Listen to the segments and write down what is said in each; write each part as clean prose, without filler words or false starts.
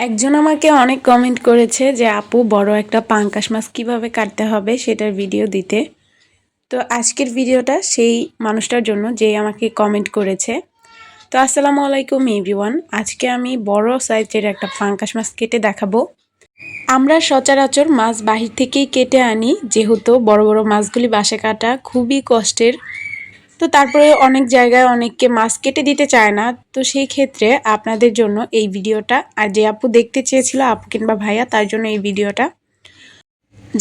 একজন আমাকে অনেক কমেন্ট করেছে যে আপু বড় একটা পাঙ্গাস মাছ কিভাবে কাটতে হবে সেটার ভিডিও দিতে। তো আজকের ভিডিওটা সেই মানুষটার জন্য যে আমাকে কমেন্ট করেছে। তো আসসালামু আলাইকুম এভরিওয়ান, আজকে আমি বড় সাইজের একটা পাঙ্গাস মাছ কেটে দেখাবো। আমরা সচরাচর মাছ বাহির থেকেই কেটে আনি, যেহেতু বড় বড় মাছগুলি বাসায় কাটা খুবই কষ্টের। তো তারপরে অনেক জায়গায় অনেককে মাছ কেটে দিতে চায় না, তো সেই ক্ষেত্রে আপনাদের জন্য এই ভিডিওটা। আর যে আপু দেখতে চেয়েছিল, আপু কিংবা ভাইয়া, তার জন্য এই ভিডিওটা।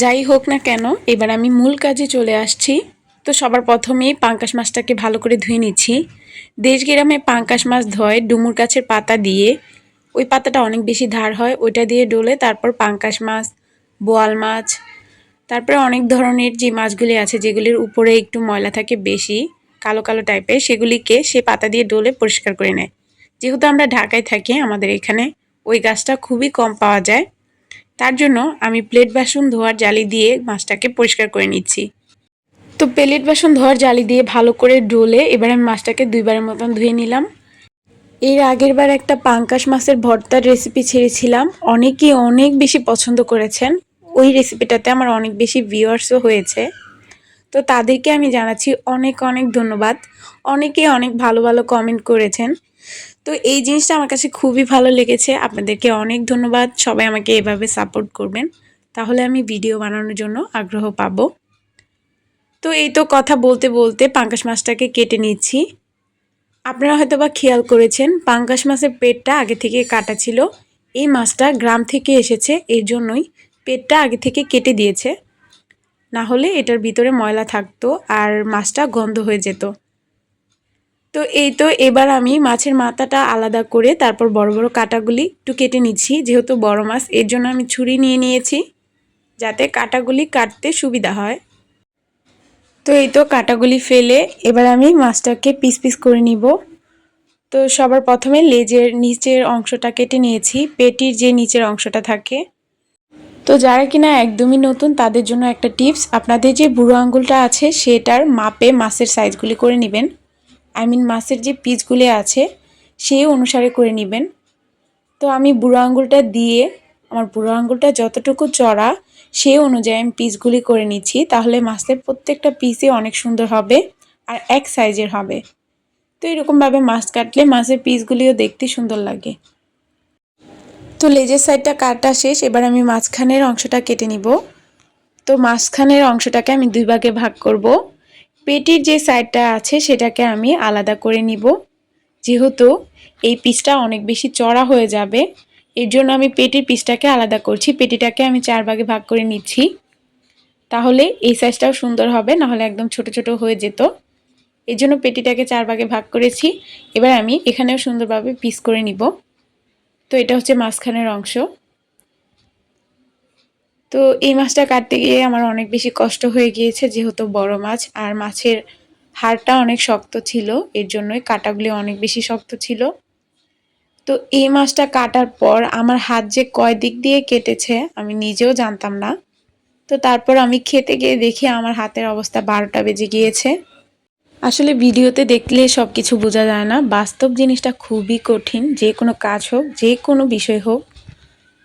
যাই হোক না কেন, এবার আমি মূল কাজে চলে আসছি। তো সবার প্রথমেই পাঙ্গাস মাছটাকে ভালো করে ধুয়ে নিচ্ছি। দেশ গ্রামে পাঙ্গাস মাছ ধোয় ডুমুর গাছের পাতা দিয়ে। ওই পাতাটা অনেক বেশি ধার হয়, ওইটা দিয়ে ডলে তারপর পাঙ্গাস মাছ, বোয়াল মাছ, তারপরে অনেক ধরনের যে মাছগুলি আছে যেগুলির উপরে একটু ময়লা থাকে বেশি, কালো কালো টাইপের, সেগুলিকে সে পাতা দিয়ে ডলে পরিষ্কার করে নেয়। যেহেতু আমরা ঢাকায় থাকি, আমাদের এখানে ওই গাছটা খুবই কম পাওয়া যায়। তার জন্য আমি প্লেট বাসন ধোয়ার জালি দিয়ে মাছটাকে পরিষ্কার করে নিচ্ছি। তো প্লেট বাসন ধোয়ার জালি দিয়ে ভালো করে ডলে এবার আমি মাছটাকে 2বারের মতন ধুয়ে নিলাম। এর আগের বার একটা পাঙ্গাস মাছের ভর্তার রেসিপি ছেড়েছিলাম, অনেকেই অনেক বেশি পছন্দ করেছেন। ওই রেসিপিটাতে আমার অনেক বেশি ভিউয়ার্সও হয়েছে। তো তাদেরকে আমি জানাচ্ছি অনেক অনেক ধন্যবাদ। অনেকেই অনেক ভালো ভালো কমেন্ট করেছেন। তো এই জিনিসটা আমার কাছে খুবই ভালো লেগেছে। আপনাদেরকে অনেক ধন্যবাদ, সবাই আমাকে এভাবে সাপোর্ট করবেন, তাহলে আমি ভিডিও বানানোর জন্য আগ্রহ পাবো। তো এই তো কথা বলতে বলতে পাঙ্গাস মাছটাকে কেটে নিচ্ছি। আপনারা হয়তো বা খেয়াল করেছেন, পাঙ্গাস মাছের পেটটা আগে থেকে কাটা ছিল। এই মাছটা গ্রাম থেকে এসেছে, এর জন্যই পেটটা আগে থেকে কেটে দিয়েছে, না হলে এটার ভিতরে ময়লা থাকতো আর মাছটা গন্ধ হয়ে যেত। তো এই তো এবার আমি মাছের মাথাটা আলাদা করে তারপর বড় বড় কাটাগুলি একটু কেটে নিচ্ছি। যেহেতু বড় মাছ, এর জন্য আমি ছুরি নিয়ে নিয়েছি, যাতে কাটাগুলি কাটতে সুবিধা হয়। তো এই তো কাটাগুলি ফেলে এবার আমি মাছটাকে পিস পিস করে নিব। তো সবার প্রথমে লেজের নিচের অংশটা কেটে নিয়েছি, পেটির যে নিচের অংশটা থাকে। তো যারা কিনা একদমই নতুন, তাদের জন্য একটা টিপস, আপনাদের যে বুড়ো আঙ্গুলটা আছে সেটার মাপে মাছের সাইজগুলি করে নেবেন। মাছের যে পিসগুলি আছে সেই অনুসারে করে নেবেন। তো আমি বুড়ো আঙ্গুলটা দিয়ে আমার বুড়ো আঙ্গুলটা যতটুকু চড়া সেই অনুযায়ী আমি পিসগুলি করে নিচ্ছি, তাহলে মাছের প্রত্যেকটা পিসই অনেক সুন্দর হবে আর এক সাইজের হবে। তো এরকমভাবে মাছ কাটলে মাছের পিসগুলিও দেখতে সুন্দর লাগে। তো লেজের সাইডটা কাটা শেষ, এবার আমি মাঝখানের অংশটা কেটে নিব। তো মাঝখানের অংশটাকে আমি 2 ভাগে ভাগ করব। পেটির যে সাইডটা আছে সেটাকে আমি আলাদা করে নিব, যেহেতু এই পিসটা অনেক বেশি চড়া হয়ে যাবে, এর জন্য আমি পেটির পিসটাকে আলাদা করছি। পেটিটাকে আমি 4 ভাগে ভাগ করে নিচ্ছি, তাহলে এই সাইজটাও সুন্দর হবে, নাহলে একদম ছোট ছোট হয়ে যেত। এর জন্য পেটিটাকে 4 ভাগে ভাগ করেছি। এবার আমি এখানেও সুন্দরভাবে পিস করে নিব। তো এটা হচ্ছে মাঝখানের অংশ। তো এই মাছটা কাটতে গিয়ে আমার অনেক বেশি কষ্ট হয়ে গিয়েছে, যেহেতু বড় মাছ আর মাছের হাড়টা অনেক শক্ত ছিল, এর জন্যই কাটাগুলি অনেক বেশি শক্ত ছিল। তো এই মাছটা কাটার পর আমার হাত যে কয় দিক দিয়ে কেটেছে আমি নিজেও জানতাম না। তো তারপর আমি খেতে গিয়ে দেখি আমার হাতের অবস্থা 12টা বেজে গিয়েছে। আসলে ভিডিওতে দেখলে সব কিছু বোঝা যায় না, বাস্তব জিনিসটা খুবই কঠিন। যে কোনো কাজ হোক, যে কোনো বিষয় হোক,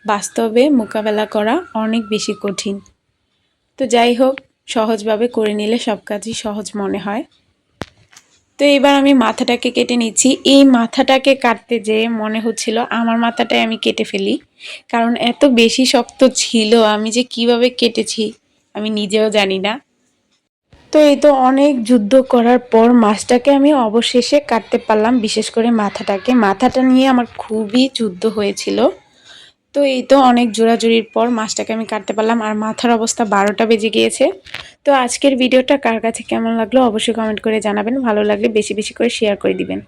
বাস্তবে মোকাবেলা করা অনেক বেশি কঠিন। তো যাই হোক, সহজভাবে করে নিলে সব কাজই সহজ মনে হয়। তো এবার আমি মাথাটাকে কেটে নিচ্ছি। এই মাথাটাকে কাটতে যেয়ে মনে হচ্ছিল আমার মাথাটাই আমি কেটে ফেলি, কারণ এত বেশি শক্ত ছিল, আমি যে কিভাবে কেটেছি আমি নিজেও জানি না। তো এই তো অনেক যুদ্ধ করার পর মাছটাকে আমি অবশেষে কাটতে পারলাম, বিশেষ করে মাথাটা নিয়ে আমার খুবই যুদ্ধ হয়েছিল। তো এই তো অনেক জোড়াজুড়ির পর মাছটাকে আমি কাটতে পারলাম, আর মাথার অবস্থা 12টা বেজে গিয়েছে। তো আজকের ভিডিওটা কার কাছে কেমন লাগলো অবশ্যই কমেন্ট করে জানাবেন, ভালো লাগলে বেশি বেশি করে শেয়ার করে দিবেন।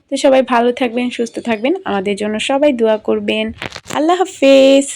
তো সবাই ভালো থাকবেন, সুস্থ থাকবেন, আমাদের জন্য সবাই দোয়া করবেন। আল্লাহ হাফেজ।